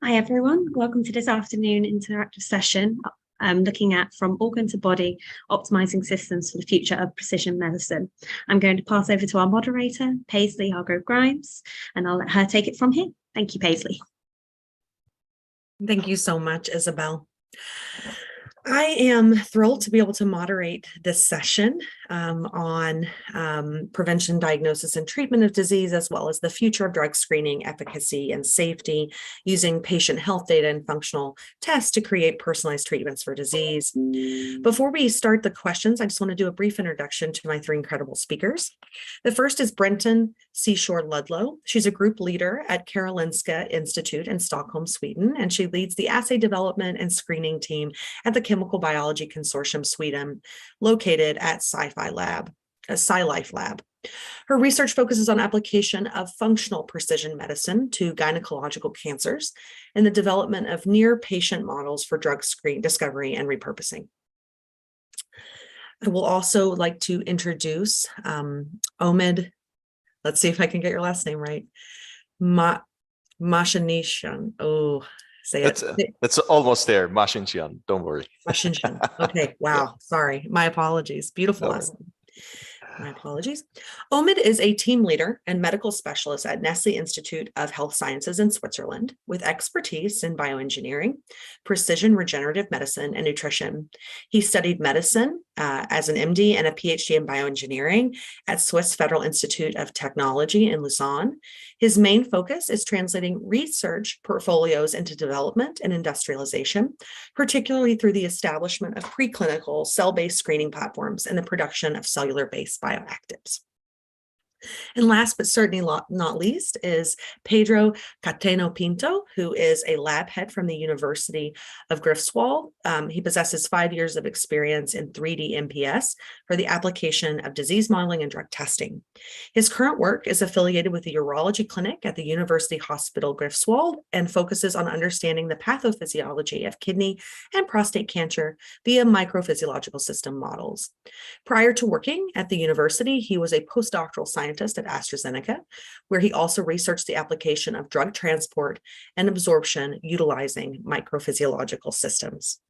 Hi everyone, welcome to this afternoon interactive session looking at from organ to body, optimizing systems for the future of precision medicine. I'm going to pass over to our moderator, Paisley Hargrove-Grimes, and I'll let her take it from here. Thank you, Paisley. Thank you so much, Isabel. I am thrilled to be able to moderate this session on prevention, diagnosis, and treatment of disease, as well as the future of drug screening, efficacy, and safety, using patient health data and functional tests to create personalized treatments for disease. Before we start the questions, I just want to do a brief introduction to my three incredible speakers. The first is Brenton Seashore Ludlow. She's a group leader at Karolinska Institute in Stockholm, Sweden, and she leads the assay development and screening team at the Chemical Biology Consortium Sweden, located at SciLife Lab. Her research focuses on application of functional precision medicine to gynecological cancers and the development of near-patient models for drug screen discovery and repurposing. I will also like to introduce Omid. Let's see if I can get your last name right. Mashinishan. Oh, say it. It's almost there. Mashinshan. Don't worry. Mashinshan. Okay. Wow. Yeah. Sorry. My apologies. Beautiful last name. My apologies. Omid is a team leader and medical specialist at Nestle Institute of Health Sciences in Switzerland, with expertise in bioengineering, precision regenerative medicine, and nutrition. He studied medicine as an MD and a PhD in bioengineering at Swiss Federal Institute of Technology in Lausanne. His main focus is translating research portfolios into development and industrialization, particularly through the establishment of preclinical cell-based screening platforms and the production of cellular-based bioactives. And last but certainly not least is Pedro Cateno Pinto, who is a lab head from the University of Greifswald. He possesses 5 years of experience in 3D MPS for the application of disease modeling and drug testing. His current work is affiliated with the urology clinic at the University Hospital Greifswald and focuses on understanding the pathophysiology of kidney and prostate cancer via microphysiological system models. Prior to working at the university, he was a postdoctoral scientist at AstraZeneca, where he also researched the application of drug transport and absorption utilizing microphysiological systems.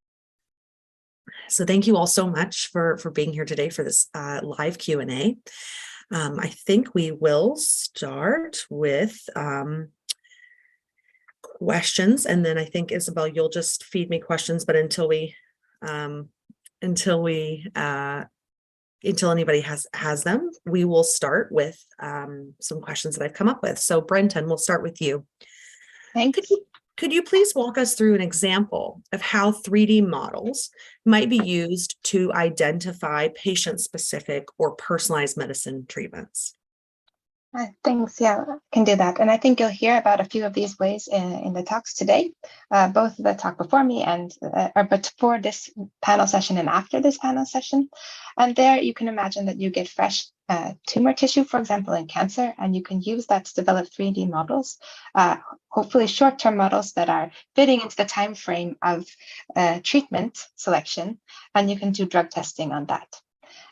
So thank you all so much for being here today for this live Q&A. I think we will start with questions, and then I think, Isabel, you'll just feed me questions, but until anybody has them, we will start with some questions that I've come up with. So Brenton, we'll start with you. Thanks. Could you please walk us through an example of how 3D models might be used to identify patient-specific or personalized medicine treatments? Thanks. Yeah, I can do that. And I think you'll hear about a few of these ways in the talks today, both the talk before me and but for this panel session and after this panel session. And there you can imagine that you get fresh tumor tissue, for example, in cancer, and you can use that to develop 3D models, hopefully short-term models that are fitting into the time frame of treatment selection, and you can do drug testing on that.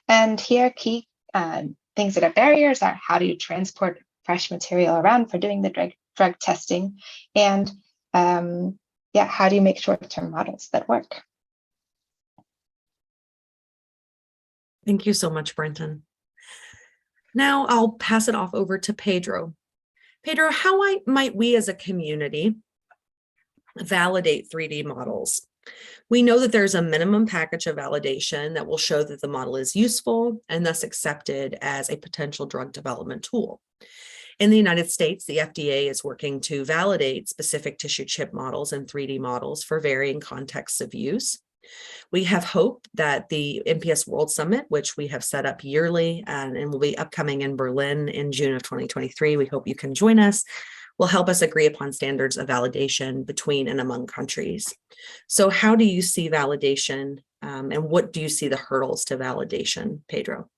And here, key things that are barriers are how do you transport fresh material around for doing the drug testing, and how do you make short-term models that work? Thank you so much, Brenton. Now I'll pass it off over to Pedro. Pedro, how might we as a community validate 3D models? We know that there's a minimum package of validation that will show that the model is useful and thus accepted as a potential drug development tool. In the United States, the FDA is working to validate specific tissue chip models and 3D models for varying contexts of use. We have hope that the MPS World Summit, which we have set up yearly and will be upcoming in Berlin in June of 2023, we hope you can join us, will help us agree upon standards of validation between and among countries. So how do you see validation and what do you see the hurdles to validation, Pedro?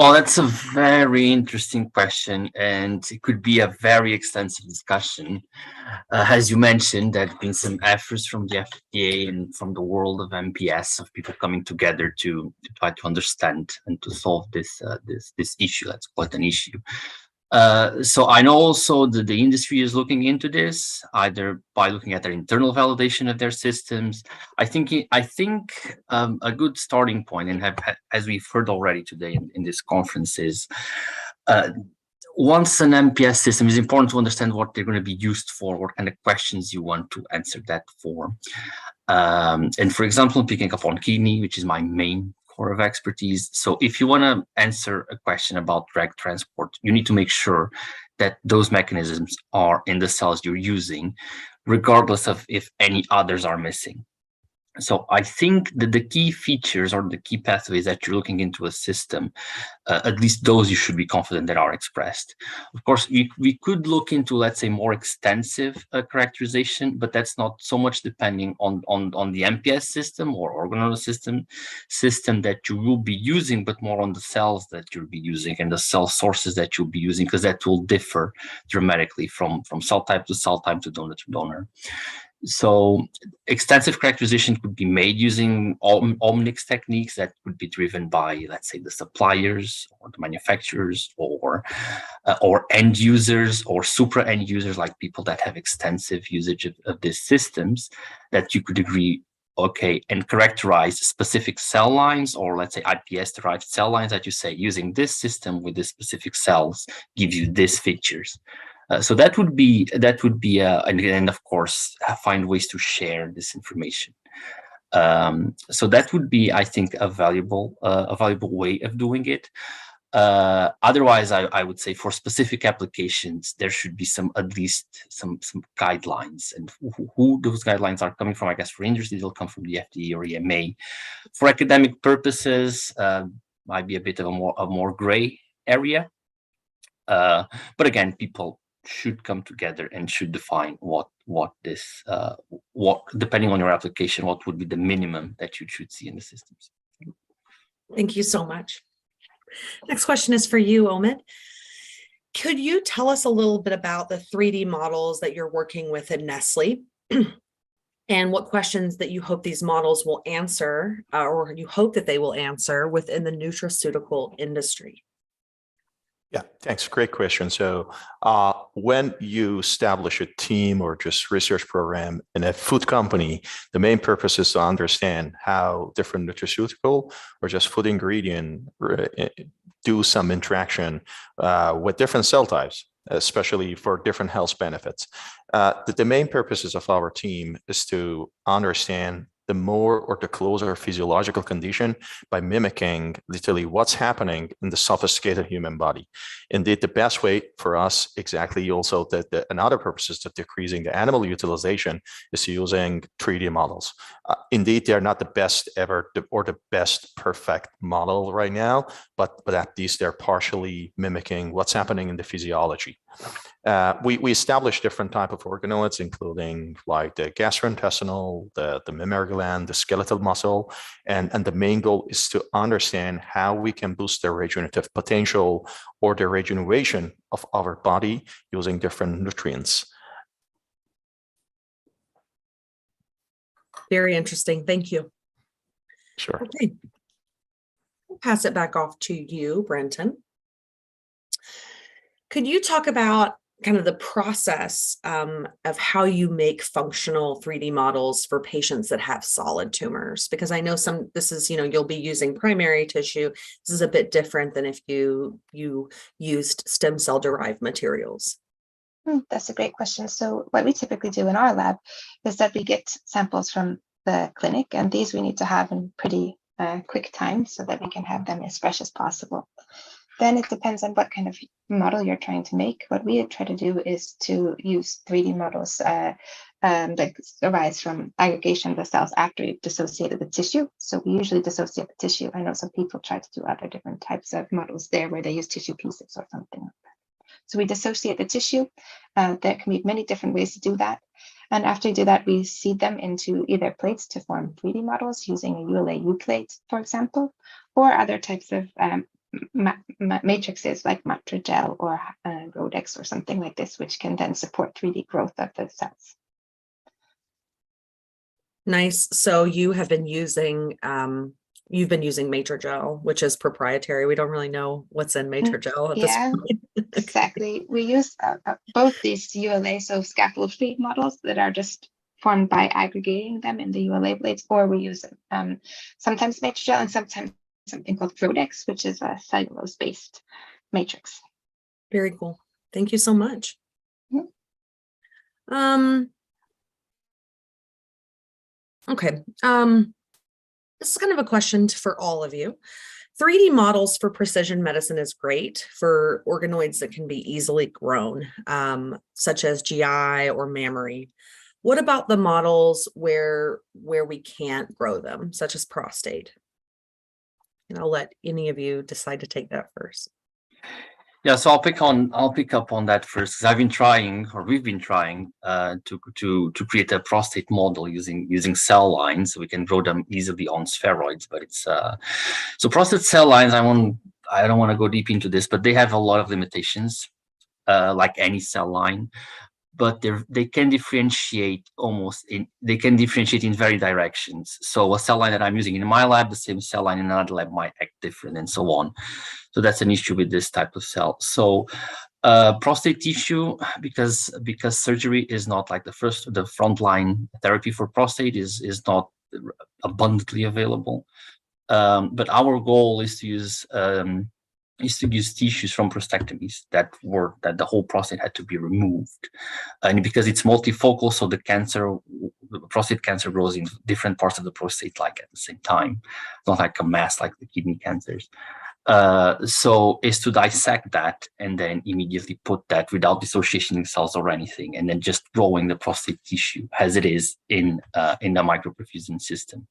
Well, that's a very interesting question, and it could be a very extensive discussion. As you mentioned, there have been some efforts from the FDA and from the world of MPS, of people coming together to try to understand and to solve this issue. That's quite an issue. So I know also that the industry is looking into this, either by looking at their internal validation of their systems. I think a good starting point, and as we've heard already today in this conference, is once an MPS system, is important to understand what they're going to be used for, what kind of questions you want to answer that for. And for example, picking up on kidney, which is my main core of expertise. So if you want to answer a question about drug transport, you need to make sure that those mechanisms are in the cells you're using, regardless of if any others are missing. So I think that the key features or the key pathways that you're looking into a system, at least those you should be confident that are expressed. Of course, we could look into, let's say, more extensive characterization, but that's not so much depending on the MPS system or organelle system that you will be using, but more on the cells that you'll be using and the cell sources that you'll be using, because that will differ dramatically from cell type to cell type to donor to donor. So extensive characterization could be made using omics techniques that could be driven by, let's say, the suppliers or the manufacturers or end users or supra end users, like people that have extensive usage of these systems, that you could agree, okay, and characterize specific cell lines, or let's say iPS-derived cell lines that you say using this system with this specific cells gives you these features. So that would be, and of course, find ways to share this information. So that would be, I think, a valuable way of doing it. Otherwise, I would say for specific applications, there should be at least some guidelines, and who those guidelines are coming from. I guess for industry, they'll come from the FDA or EMA. For academic purposes, might be a bit of a more gray area. But again, people should come together and should define what depending on your application, what would be the minimum that you should see in the systems. Thank you so much. Next question is for you, Omid. Could you tell us a little bit about the 3D models that you're working with at Nestle and what questions that you hope these models will answer, or you hope that they will answer within the nutraceutical industry? Yeah, thanks. Great question. So when you establish a team or just research program in a food company, the main purpose is to understand how different nutraceutical or just food ingredient do some interaction with different cell types, especially for different health benefits. The main purposes of our team is to understand the more or the closer physiological condition by mimicking literally what's happening in the sophisticated human body. Indeed, the best way for us, exactly also another purpose of decreasing the animal utilization is using 3D models. Indeed, they're not the best ever or the best perfect model right now, but at least they're partially mimicking what's happening in the physiology. We established different type of organoids, including like the gastrointestinal, the mammary gland, the skeletal muscle, and the main goal is to understand how we can boost the regenerative potential or the regeneration of our body using different nutrients. Very interesting. Thank you. Sure. Okay. I'll pass it back off to you, Brenton. Could you talk about kind of the process of how you make functional 3D models for patients that have solid tumors? Because I know this is, you'll be using primary tissue. This is a bit different than if you used stem cell derived materials. That's a great question. So what we typically do in our lab is that we get samples from the clinic, and these we need to have in pretty quick time so that we can have them as fresh as possible. Then it depends on what kind of model you're trying to make. What we try to do is to use 3D models that arise from aggregation of the cells after you've dissociated the tissue. So we usually dissociate the tissue. I know some people try to do other different types of models there where they use tissue pieces or something like that. So we dissociate the tissue. There can be many different ways to do that. And after we do that, we seed them into either plates to form 3D models using a ULA-U plate, for example, or other types of matrices like Matrigel or Rhodex or something like this, which can then support 3D growth of the cells. Nice. So you have been using you've been using Matrigel, which is proprietary. We don't really know what's in Matrigel at this Yeah, point. exactly. We use both these ULA, so scaffold feed models that are just formed by aggregating them in the ULA blades, or we use sometimes Matrigel and sometimes something called Prodex, which is a cellulose-based matrix. Very cool. Thank you so much. Mhm. Okay. This is kind of a question for all of you. 3D models for precision medicine is great for organoids that can be easily grown, such as GI or mammary. What about the models where we can't grow them, such as prostate? And I'll let any of you decide to take that first. Yeah, so I'll pick up on that first, because we've been trying to create a prostate model using cell lines, so we can grow them easily on spheroids. But it's so prostate cell lines. I don't want to go deep into this, but they have a lot of limitations, like any cell line. But they can differentiate in very directions. So a cell line that I'm using in my lab, the same cell line in another lab might act different, and so on. So that's an issue with this type of cell. So prostate tissue, because surgery is not like the frontline therapy for prostate is not abundantly available. But our goal is to use tissues from prostatectomies that the whole prostate had to be removed, and because it's multifocal, so the prostate cancer grows in different parts of the prostate like at the same time, not like a mass like the kidney cancers. So is to dissect that and then immediately put that without dissociating cells or anything, and then just growing the prostate tissue as it is in the microperfusion system.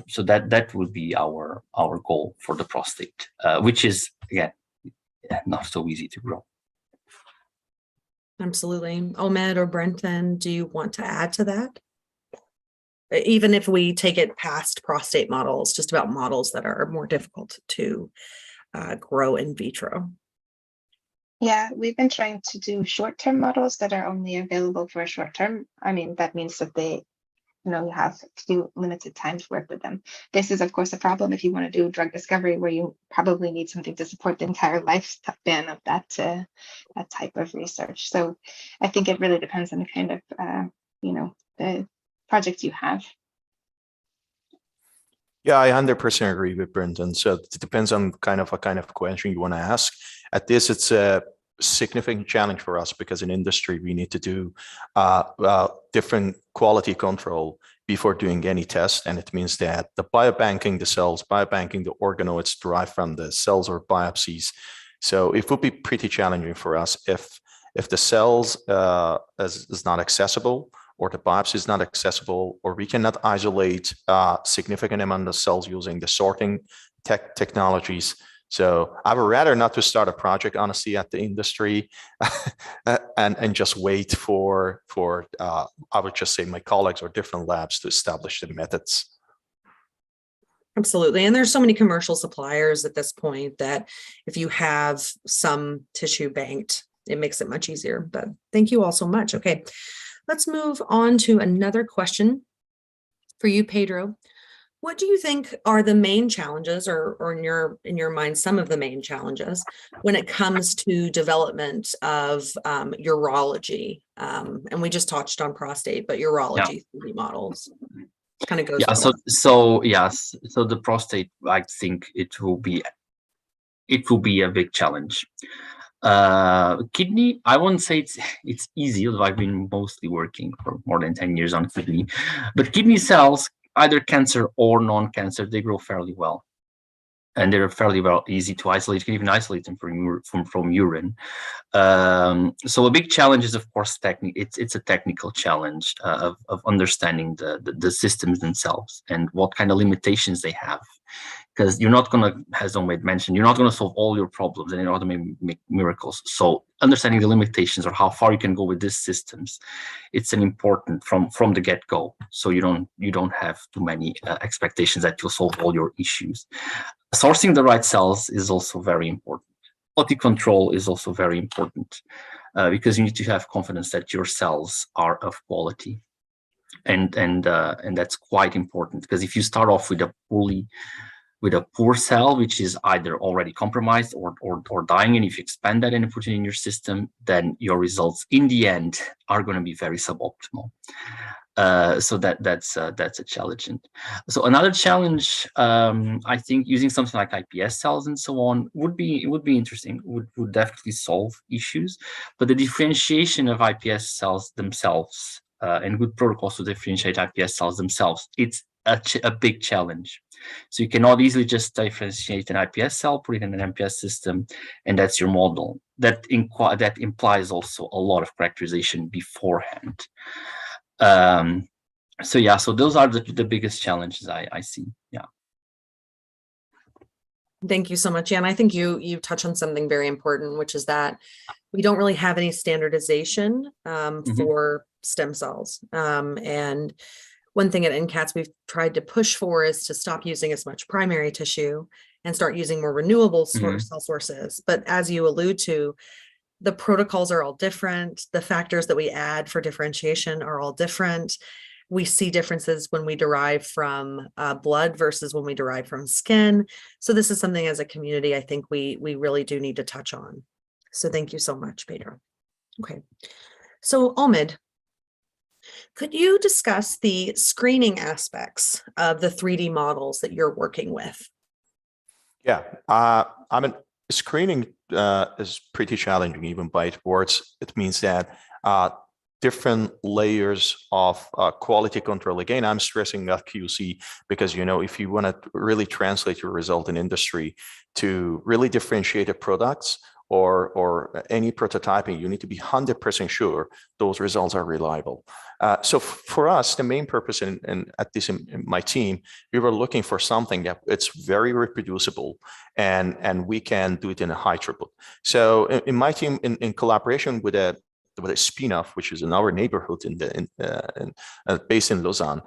So that would be our goal for the prostate, which is, again, not so easy to grow. Absolutely. Omid or Brenton, do you want to add to that? Even if we take it past prostate models, just about models that are more difficult to grow in vitro. Yeah, we've been trying to do short-term models that are only available for a short term. I mean, that means that they, you have a few limited time to work with them. This is, of course, a problem if you want to do drug discovery, where you probably need something to support the entire lifespan of that type of research. So I think it really depends on the kind of, the project you have. Yeah, I 100% agree with Brenton. So it depends on what kind of question you want to ask. At this, it's a significant challenge for us because in industry we need to do different quality control before doing any test, and it means that the biobanking the organoids derived from the cells or biopsies. So it would be pretty challenging for us if the cells is not accessible, or the biopsy is not accessible, or we cannot isolate significant amount of cells using the sorting technologies. So I would rather not to start a project, honestly, at the industry and just wait for I would just say my colleagues or different labs to establish the methods. Absolutely. And there's so many commercial suppliers at this point that if you have some tissue banked, it makes it much easier. But thank you all so much. Okay, let's move on to another question for you, Pedro. What do you think are the main challenges, or in your mind, some of the main challenges when it comes to development of urology? And we just touched on prostate, but urology 3D models kind of goes. Yeah. So the prostate, I think it will be a big challenge. Kidney, I won't say it's easy, although I've been mostly working for more than 10 years on kidney, but kidney cells, either cancer or non-cancer, they grow fairly well, and they're fairly easy to isolate. You can even isolate them from urine. So a big challenge is, of course, it's a technical challenge of understanding the systems themselves and what kind of limitations they have. Because you're not going to, as Omid mentioned, you're not going to solve all your problems and you're not going to make miracles. So understanding the limitations, or how far you can go with these systems, it's an important from the get-go. So you don't have too many expectations that you'll solve all your issues. Sourcing the right cells is also very important. Quality control is also very important because you need to have confidence that your cells are of quality. and that's quite important, because if you start off with a poor cell, which is either already compromised or dying, and if you expand that and put it in your system, then your results in the end are going to be very suboptimal. So that's a challenge. And so another challenge, I think, using something like iPS cells and so on would be interesting. Would definitely solve issues, but the differentiation of iPS cells themselves and good protocols to differentiate iPS cells themselves, it's a big challenge. So you cannot easily just differentiate an iPS cell, put it in an MPS system, and that's your model. That implies also a lot of characterization beforehand. So yeah, so those are the biggest challenges I see. Yeah. Thank you so much. Yeah, and I think you touch on something very important, which is that we don't really have any standardization for stem cells. And one thing at NCATS we've tried to push for is to stop using as much primary tissue and start using more renewable cell sources. But as you allude to, the protocols are all different. The factors that we add for differentiation are all different. We see differences when we derive from blood versus when we derive from skin. So this is something as a community, I think we really do need to touch on. So thank you so much, Pedro. Okay. So Omid, could you discuss the screening aspects of the 3D models that you're working with? Yeah, screening is pretty challenging, even by its words. It means that different layers of quality control. Again, I'm stressing that QC because, if you want to really translate your result in industry to really differentiate the products or any prototyping, you need to be 100% sure those results are reliable. So for us, the main purpose in my team, we were looking for something that it's very reproducible and we can do it in a high throughput. So in my team, in collaboration with a spin-off, which is in our neighborhood based in Lausanne,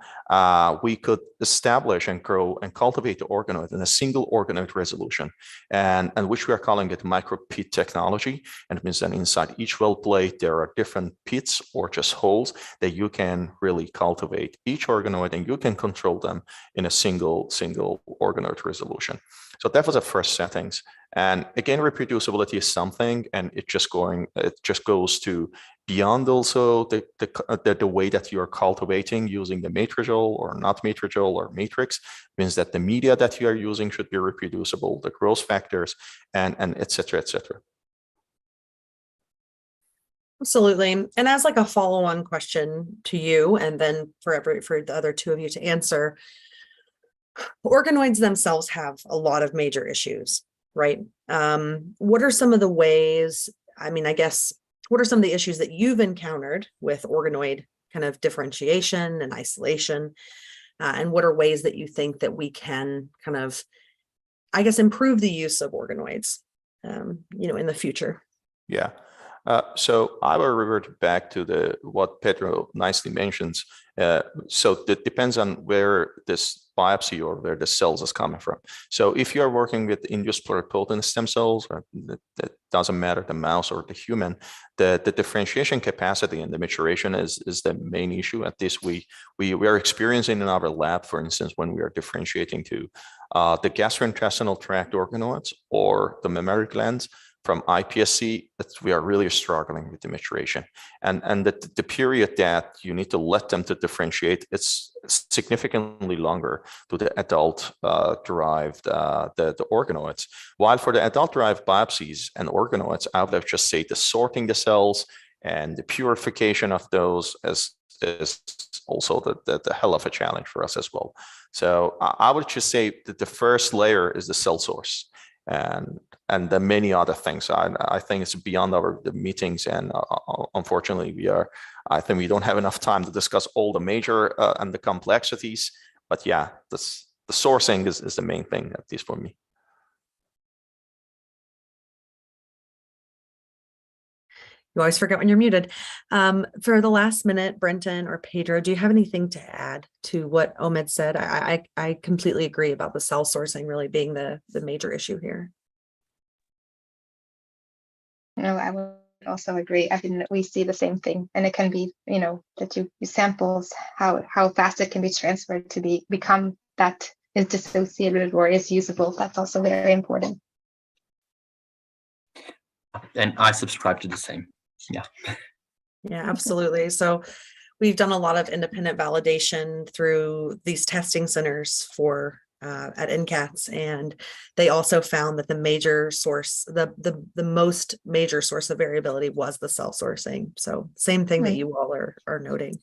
we could establish and grow and cultivate the organoid in a single organoid resolution, and which we are calling it micro-pit technology. And it means that inside each well plate, there are different pits or just holes that you can really cultivate each organoid, and you can control them in a single organoid resolution. So that was the first settings. And again, reproducibility is something, and it just goes to beyond also the way that you're cultivating using the matrigel or not matrigel or matrix, means that the media that you are using should be reproducible, the growth factors, and et cetera, et cetera. Absolutely. And as like a follow-on question to you, and then for the other two of you to answer, organoids themselves have a lot of major issues, right? What are some of the ways, what are some of the issues that you've encountered with organoid kind of differentiation and isolation? And what are ways that you think that we can kind of, improve the use of organoids, in the future? Yeah. So I will revert back to what Pedro nicely mentions. So it depends on where this biopsy or where the cells is coming from. So if you are working with induced pluripotent stem cells, that doesn't matter, the mouse or the human, the differentiation capacity and the maturation is the main issue. At this, we are experiencing in our lab, for instance, when we are differentiating to the gastrointestinal tract organoids or the mammary glands from iPSC, we are really struggling with the maturation. And the period that you need to let them to differentiate, it's significantly longer to the adult derived the organoids. While for the adult derived biopsies and organoids, I would just say the sorting the cells and the purification of those is also the hell of a challenge for us as well. So I would just say that the first layer is the cell source. And the many other things. I think it's beyond the meetings, and unfortunately, I think we don't have enough time to discuss all the major and the complexities. But yeah, the sourcing is the main thing, at least for me. You always forget when you're muted. For the last minute, Brenton or Pedro, do you have anything to add to what Omid said? I completely agree about the cell sourcing really being the major issue here. No, I would also agree. I mean, we see the same thing, and it can be, that you samples how fast it can be transferred to become that is dissociated or is usable. That's also very important. And I subscribe to the same. Yeah. Yeah, absolutely. So we've done a lot of independent validation through these testing centers at NCATS, and they also found that the major source, the most major source of variability was the self-sourcing. So same thing that you all are noting.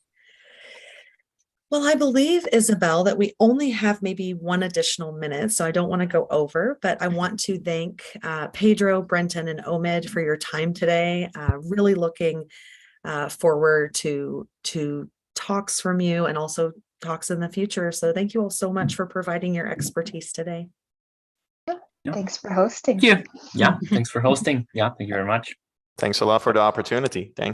Well, I believe, Isabel, that we only have maybe one additional minute, so I don't want to go over, but I want to thank Pedro, Brenton, and Omid for your time today. Really looking forward to talks from you and also talks in the future. So thank you all so much for providing your expertise today. Thanks for hosting. Thank you. Yeah, thanks for hosting. Yeah, thank you very much. Thanks a lot for the opportunity. Thank